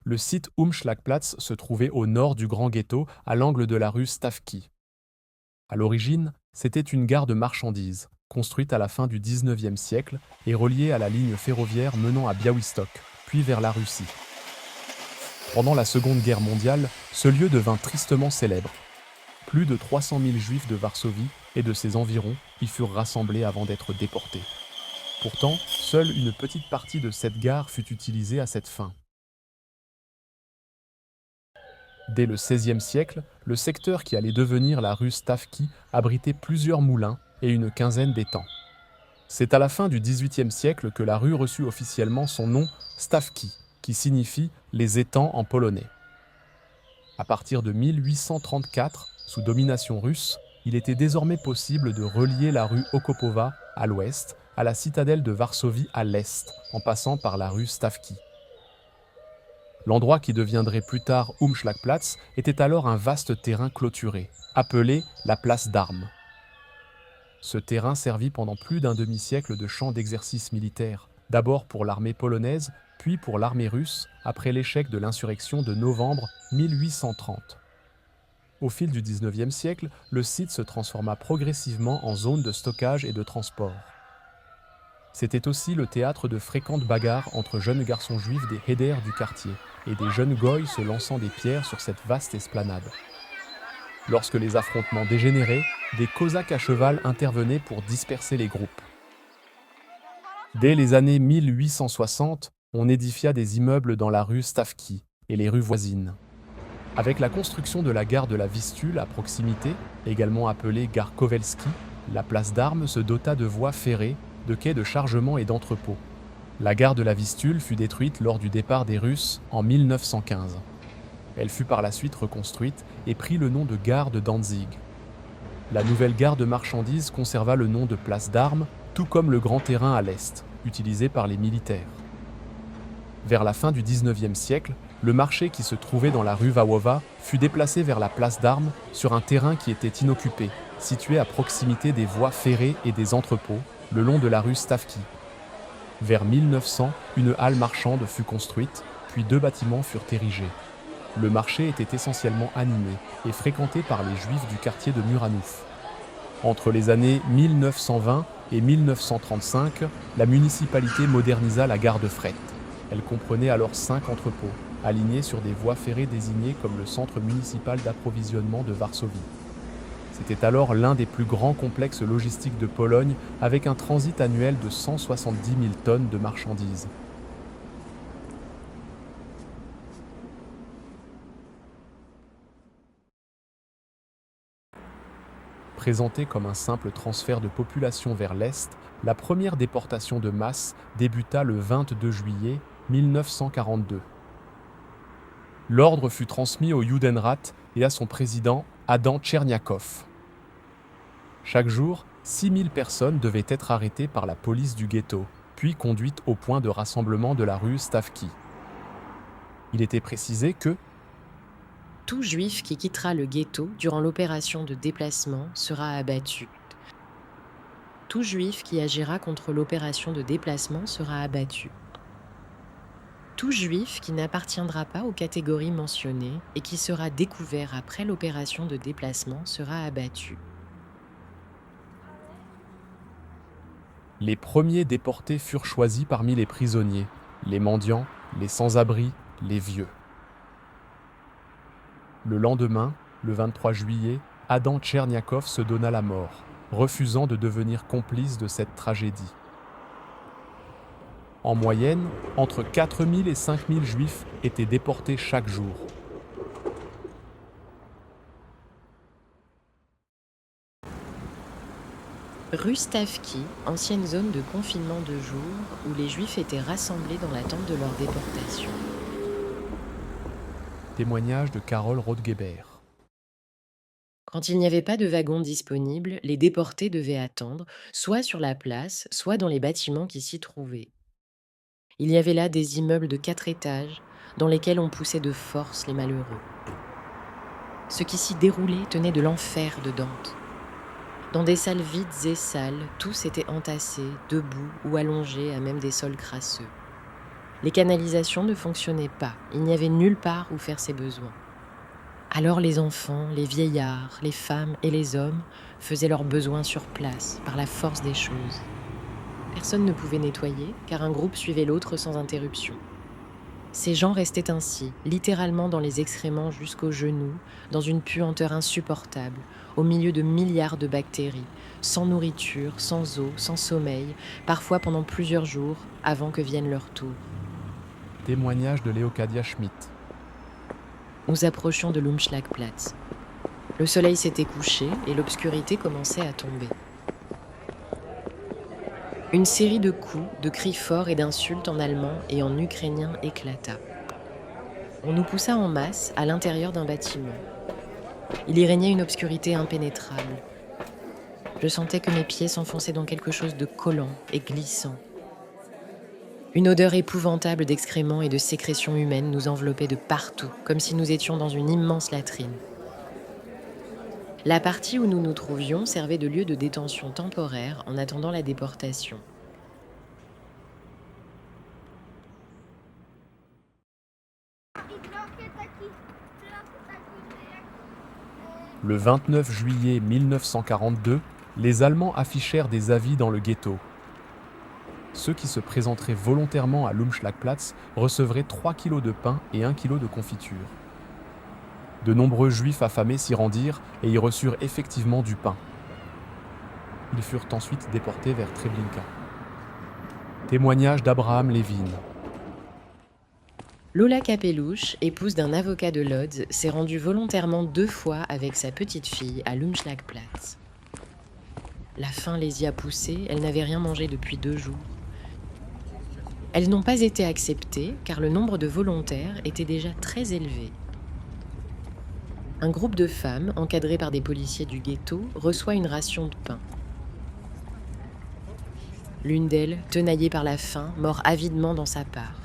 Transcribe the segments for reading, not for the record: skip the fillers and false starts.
Le site Umschlagplatz se trouvait au nord du Grand Ghetto, à l'angle de la rue Stavky. À l'origine, c'était une gare de marchandises, construite à la fin du XIXe siècle et reliée à la ligne ferroviaire menant à Białystok, puis vers la Russie. Pendant la Seconde Guerre mondiale, ce lieu devint tristement célèbre. Plus de 300 000 Juifs de Varsovie et de ses environs y furent rassemblés avant d'être déportés. Pourtant, seule une petite partie de cette gare fut utilisée à cette fin. Dès le XVIe siècle, le secteur qui allait devenir la rue Stavky abritait plusieurs moulins et une quinzaine d'étangs. C'est à la fin du XVIIIe siècle que la rue reçut officiellement son nom Stavki, qui signifie les étangs en polonais. À partir de 1834, sous domination russe, il était désormais possible de relier la rue Okopowa à l'ouest à la citadelle de Varsovie à l'est, en passant par la rue Stavky. L'endroit qui deviendrait plus tard Umschlagplatz était alors un vaste terrain clôturé, appelé la place d'Armes. Ce terrain servit pendant plus d'un demi-siècle de champ d'exercice militaire, d'abord pour l'armée polonaise, puis pour l'armée russe, après l'échec de l'insurrection de novembre 1830. Au fil du XIXe siècle, le site se transforma progressivement en zone de stockage et de transport. C'était aussi le théâtre de fréquentes bagarres entre jeunes garçons juifs des Heder du quartier et des jeunes goïs se lançant des pierres sur cette vaste esplanade. Lorsque les affrontements dégénéraient, des cosaques à cheval intervenaient pour disperser les groupes. Dès les années 1860, on édifia des immeubles dans la rue Stavky et les rues voisines. Avec la construction de la gare de la Vistule à proximité, également appelée gare Kowalski, la place d'Armes se dota de voies ferrées, de quais de chargement et d'entrepôts. La gare de la Vistule fut détruite lors du départ des Russes en 1915. Elle fut par la suite reconstruite et prit le nom de gare de Danzig. La nouvelle gare de marchandises conserva le nom de place d'Armes, tout comme le grand terrain à l'est, utilisé par les militaires. Vers la fin du XIXe siècle, le marché qui se trouvait dans la rue Wawowa fut déplacé vers la place d'Armes sur un terrain qui était inoccupé, situé à proximité des voies ferrées et des entrepôts, le long de la rue Stavky. Vers 1900, une halle marchande fut construite, puis 2 bâtiments furent érigés. Le marché était essentiellement animé et fréquenté par les Juifs du quartier de Muranouf. Entre les années 1920 et 1935, la municipalité modernisa la gare de fret. Elle comprenait alors 5 entrepôts, alignés sur des voies ferrées désignées comme le centre municipal d'approvisionnement de Varsovie. C'était alors l'un des plus grands complexes logistiques de Pologne, avec un transit annuel de 170 000 tonnes de marchandises. Présentée comme un simple transfert de population vers l'Est, la première déportation de masse débuta le 22 juillet 1942. L'ordre fut transmis au Judenrat et à son président, Adam Tcherniakov. Chaque jour, 6000 personnes devaient être arrêtées par la police du ghetto, puis conduites au point de rassemblement de la rue Stavki. Il était précisé que Tout juif qui quittera le ghetto durant l'opération de déplacement sera abattu. Tout juif qui agira contre l'opération de déplacement sera abattu. Tout juif qui n'appartiendra pas aux catégories mentionnées et qui sera découvert après l'opération de déplacement sera abattu. les premiers déportés furent choisis parmi les prisonniers, les mendiants, les sans-abri, les vieux. Le lendemain, le 23 juillet, Adam Tcherniakov se donna la mort, refusant de devenir complice de cette tragédie. En moyenne, entre 4000 et 5000 juifs étaient déportés chaque jour. Rue Stavki, ancienne zone de confinement de jour où les juifs étaient rassemblés dans l'attente de leur déportation. Témoignage de Carole Rothgeber. Quand il n'y avait pas de wagon disponible, les déportés devaient attendre, soit sur la place, soit dans les bâtiments qui s'y trouvaient. Il y avait là des immeubles de 4 étages, dans lesquels on poussait de force les malheureux. Ce qui s'y déroulait tenait de l'enfer de Dante. Dans des salles vides et sales, tous étaient entassés, debout ou allongés à même des sols crasseux. Les canalisations ne fonctionnaient pas, il n'y avait nulle part où faire ses besoins. Alors les enfants, les vieillards, les femmes et les hommes faisaient leurs besoins sur place, par la force des choses. Personne ne pouvait nettoyer, car un groupe suivait l'autre sans interruption. Ces gens restaient ainsi, littéralement dans les excréments jusqu'aux genoux, dans une puanteur insupportable, au milieu de milliards de bactéries, sans nourriture, sans eau, sans sommeil, parfois pendant plusieurs jours, avant que vienne leur tour. Témoignage de Leocadia Schmidt. Nous approchions de l'Umschlagplatz. Le soleil s'était couché et l'obscurité commençait à tomber. Une série de coups, de cris forts et d'insultes en allemand et en ukrainien éclata. On nous poussa en masse à l'intérieur d'un bâtiment. Il y régnait une obscurité impénétrable. Je sentais que mes pieds s'enfonçaient dans quelque chose de collant et glissant. Une odeur épouvantable d'excréments et de sécrétions humaines nous enveloppait de partout, comme si nous étions dans une immense latrine. La partie où nous nous trouvions servait de lieu de détention temporaire en attendant la déportation. Le 29 juillet 1942, les Allemands affichèrent des avis dans le ghetto. Ceux qui se présenteraient volontairement à l'Umschlagplatz recevraient 3 kilos de pain et 1 kilo de confiture. De nombreux juifs affamés s'y rendirent et y reçurent effectivement du pain. Ils furent ensuite déportés vers Treblinka. Témoignage d'Abraham Levin. Lola Kapelouche, épouse d'un avocat de Lodz, s'est rendue volontairement 2 fois avec sa petite fille à l'Umschlagplatz. La faim les y a poussées, elles n'avaient rien mangé depuis 2 jours. Elles n'ont pas été acceptées car le nombre de volontaires était déjà très élevé. Un groupe de femmes, encadrées par des policiers du ghetto, reçoit une ration de pain. L'une d'elles, tenaillée par la faim, mord avidement dans sa part.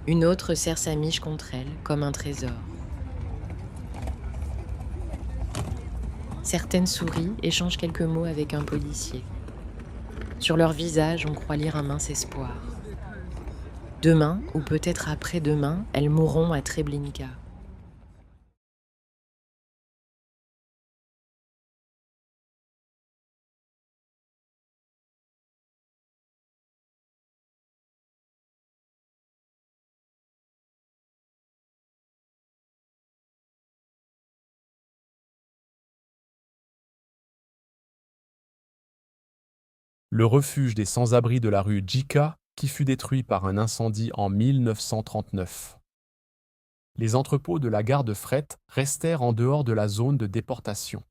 Une autre serre sa miche contre elle, comme un trésor. Certaines sourient, échangent quelques mots avec un policier. Sur leur visage, on croit lire un mince espoir. Demain, ou peut-être après-demain, elles mourront à Treblinka. Le refuge des sans-abri de la rue Djika, qui fut détruit par un incendie en 1939. Les entrepôts de la gare de fret restèrent en dehors de la zone de déportation.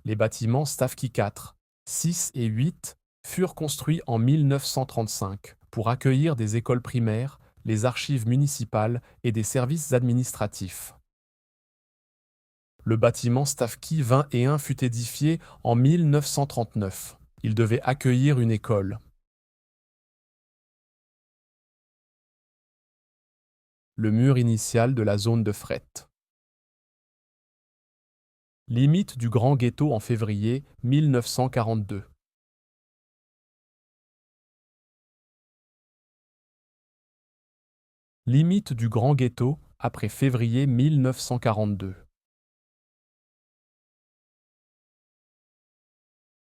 Les bâtiments Stavky 4, 6 et 8 furent construits en 1935 pour accueillir des écoles primaires, les archives municipales et des services administratifs. Le bâtiment Stavky 21 fut édifié en 1939. Il devait accueillir une école. Le mur initial de la zone de fret. Limite du Grand Ghetto en février 1942. Limite du Grand Ghetto après février 1942.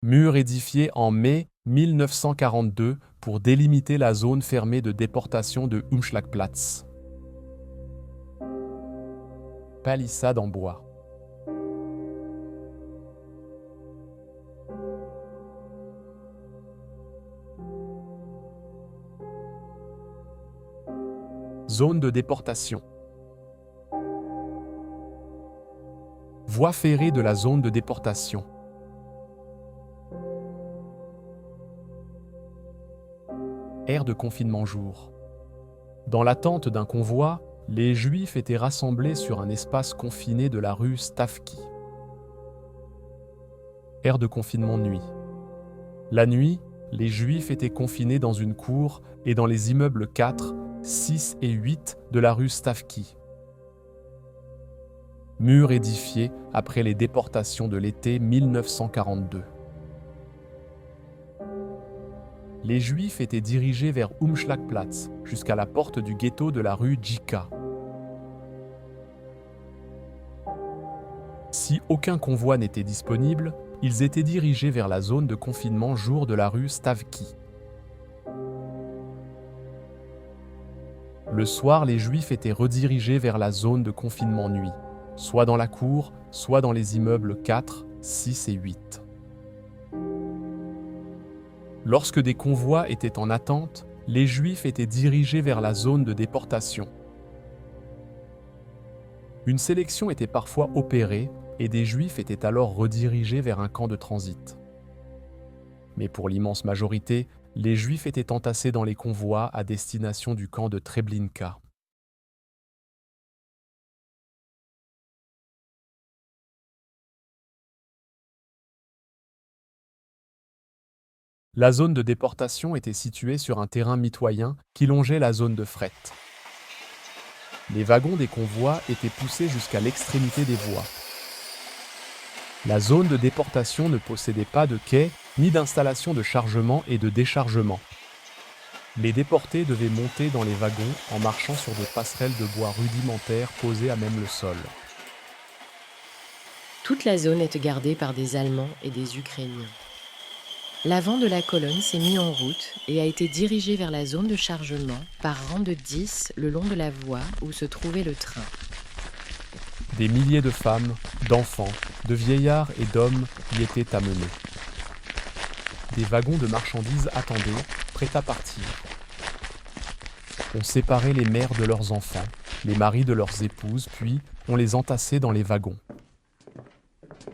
Mur édifié en mai 1942 pour délimiter la zone fermée de déportation de Umschlagplatz. Palissade en bois. Zone de déportation. Voie ferrée de la zone de déportation. Aire de confinement jour. Dans l'attente d'un convoi, les Juifs étaient rassemblés sur un espace confiné de la rue Stavky. Aire de confinement nuit. La nuit, les Juifs étaient confinés dans une cour et dans les immeubles 4, 6 et 8 de la rue Stavky. Mur édifié après les déportations de l'été 1942. Les Juifs étaient dirigés vers Umschlagplatz jusqu'à la porte du ghetto de la rue Djika. Si aucun convoi n'était disponible, ils étaient dirigés vers la zone de confinement jour de la rue Stavky. Le soir, les Juifs étaient redirigés vers la zone de confinement nuit, soit dans la cour, soit dans les immeubles 4, 6 et 8. Lorsque des convois étaient en attente, les Juifs étaient dirigés vers la zone de déportation. Une sélection était parfois opérée et des Juifs étaient alors redirigés vers un camp de transit. Mais pour l'immense majorité, les Juifs étaient entassés dans les convois à destination du camp de Treblinka. La zone de déportation était située sur un terrain mitoyen qui longeait la zone de fret. Les wagons des convois étaient poussés jusqu'à l'extrémité des voies. La zone de déportation ne possédait pas de quai ni d'installation de chargement et de déchargement. Les déportés devaient monter dans les wagons en marchant sur des passerelles de bois rudimentaires posées à même le sol. Toute la zone était gardée par des Allemands et des Ukrainiens. L'avant de la colonne s'est mis en route et a été dirigé vers la zone de chargement par rang de 10 le long de la voie où se trouvait le train. Des milliers de femmes, d'enfants, de vieillards et d'hommes y étaient amenés. Des wagons de marchandises attendaient, prêts à partir. On séparait les mères de leurs enfants, les maris de leurs épouses, puis on les entassait dans les wagons.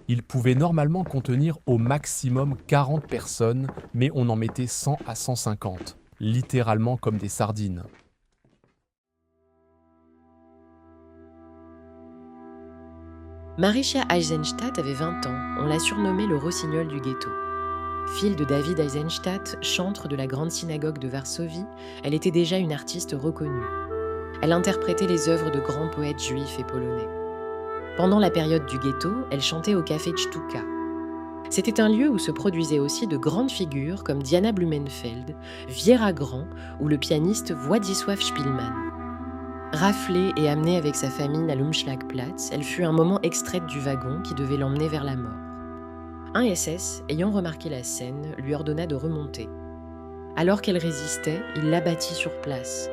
Ils pouvaient normalement contenir au maximum 40 personnes, mais on en mettait 100 à 150, littéralement comme des sardines. Marysia Eisenstadt avait 20 ans, on l'a surnommée le rossignol du ghetto. Fille de David Eisenstadt, chantre de la grande synagogue de Varsovie, elle était déjà une artiste reconnue. Elle interprétait les œuvres de grands poètes juifs et polonais. Pendant la période du ghetto, elle chantait au café Cztuka. C'était un lieu où se produisaient aussi de grandes figures comme Diana Blumenfeld, Viera Grand ou le pianiste Władysław Szpilman. Raflée et amenée avec sa famille à l'Umschlagplatz, elle fut un moment extraite du wagon qui devait l'emmener vers la mort. Un SS, ayant remarqué la scène, lui ordonna de remonter. Alors qu'elle résistait, il l'abattit sur place.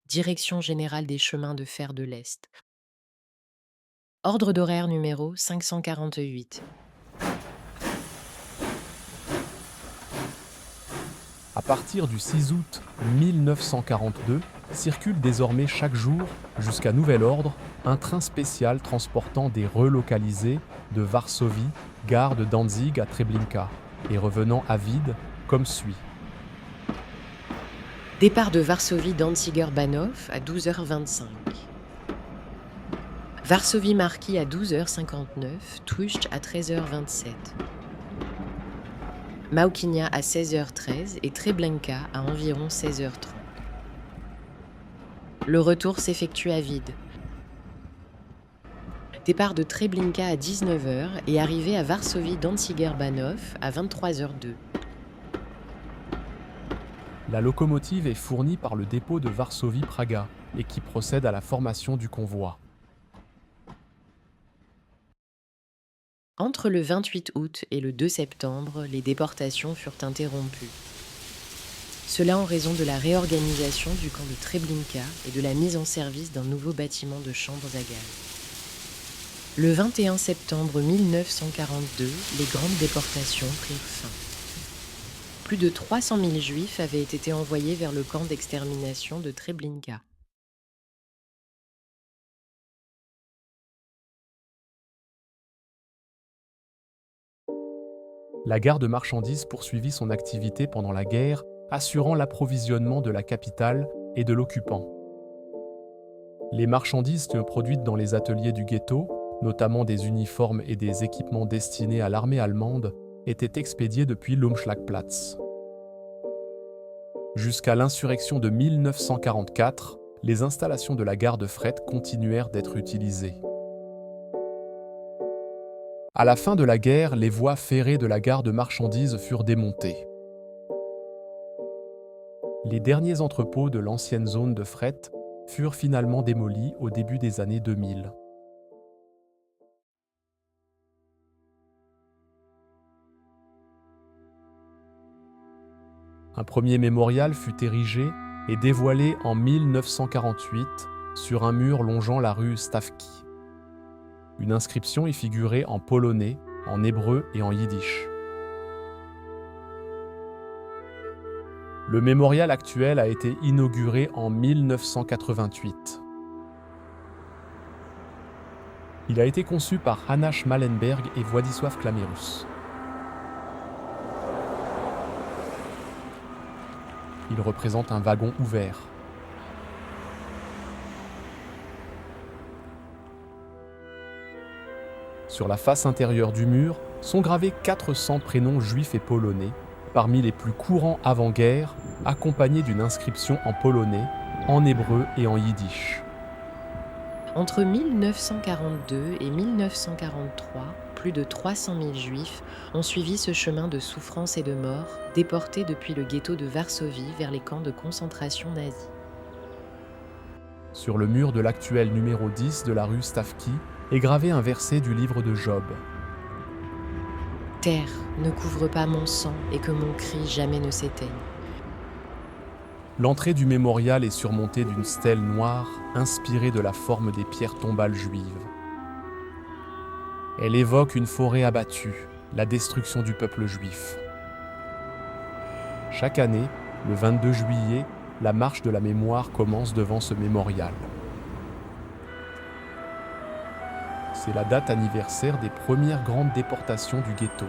Direction générale des chemins de fer de l'Est. Ordre d'horaire numéro 548. À partir du 6 août 1942, circule désormais chaque jour, jusqu'à nouvel ordre, un train spécial transportant des relocalisés de Varsovie, gare de Danzig à Treblinka, et revenant à vide, comme suit. Départ de Varsovie-Danziger-Bahnhof à 12h25. Varsovie-Marki à 12h59, Tucht à 13h27. Małkinia à 16h13 et Treblinka à environ 16h30. Le retour s'effectue à vide. Départ de Treblinka à 19h et arrivée à Varsovie-Danziger-Bahnhof à 23h02. La locomotive est fournie par le dépôt de Varsovie-Praga et qui procède à la formation du convoi. Entre le 28 août et le 2 septembre, les déportations furent interrompues. Cela en raison de la réorganisation du camp de Treblinka et de la mise en service d'un nouveau bâtiment de chambres à gaz. Le 21 septembre 1942, les grandes déportations prirent fin. Plus de 300 000 Juifs avaient été envoyés vers le camp d'extermination de Treblinka. La gare de marchandises poursuivit son activité pendant la guerre, assurant l'approvisionnement de la capitale et de l'occupant. Les marchandises produites dans les ateliers du ghetto, notamment des uniformes et des équipements destinés à l'armée allemande, étaient expédiées depuis l'Umschlagplatz. Jusqu'à l'insurrection de 1944, les installations de la gare de fret continuèrent d'être utilisées. À la fin de la guerre, les voies ferrées de la gare de marchandises furent démontées. Les derniers entrepôts de l'ancienne zone de fret furent finalement démolis au début des années 2000. Un premier mémorial fut érigé et dévoilé en 1948 sur un mur longeant la rue Stawki. Une inscription y figurait en polonais, en hébreu et en yiddish. Le mémorial actuel a été inauguré en 1988. Il a été conçu par Hanna Schmallenberg et Władysław Klamierus. Il représente un wagon ouvert. Sur la face intérieure du mur sont gravés 400 prénoms juifs et polonais, parmi les plus courants avant-guerre, accompagnés d'une inscription en polonais, en hébreu et en yiddish. Entre 1942 et 1943, plus de 300 000 Juifs ont suivi ce chemin de souffrance et de mort, déportés depuis le ghetto de Varsovie vers les camps de concentration nazis. Sur le mur de l'actuel numéro 10 de la rue Stawki est gravé un verset du livre de Job. « Terre, ne couvre pas mon sang et que mon cri jamais ne s'éteigne. » L'entrée du mémorial est surmontée d'une stèle noire inspirée de la forme des pierres tombales juives. Elle évoque une forêt abattue, la destruction du peuple juif. Chaque année, le 22 juillet, la marche de la mémoire commence devant ce mémorial. C'est la date anniversaire des premières grandes déportations du ghetto.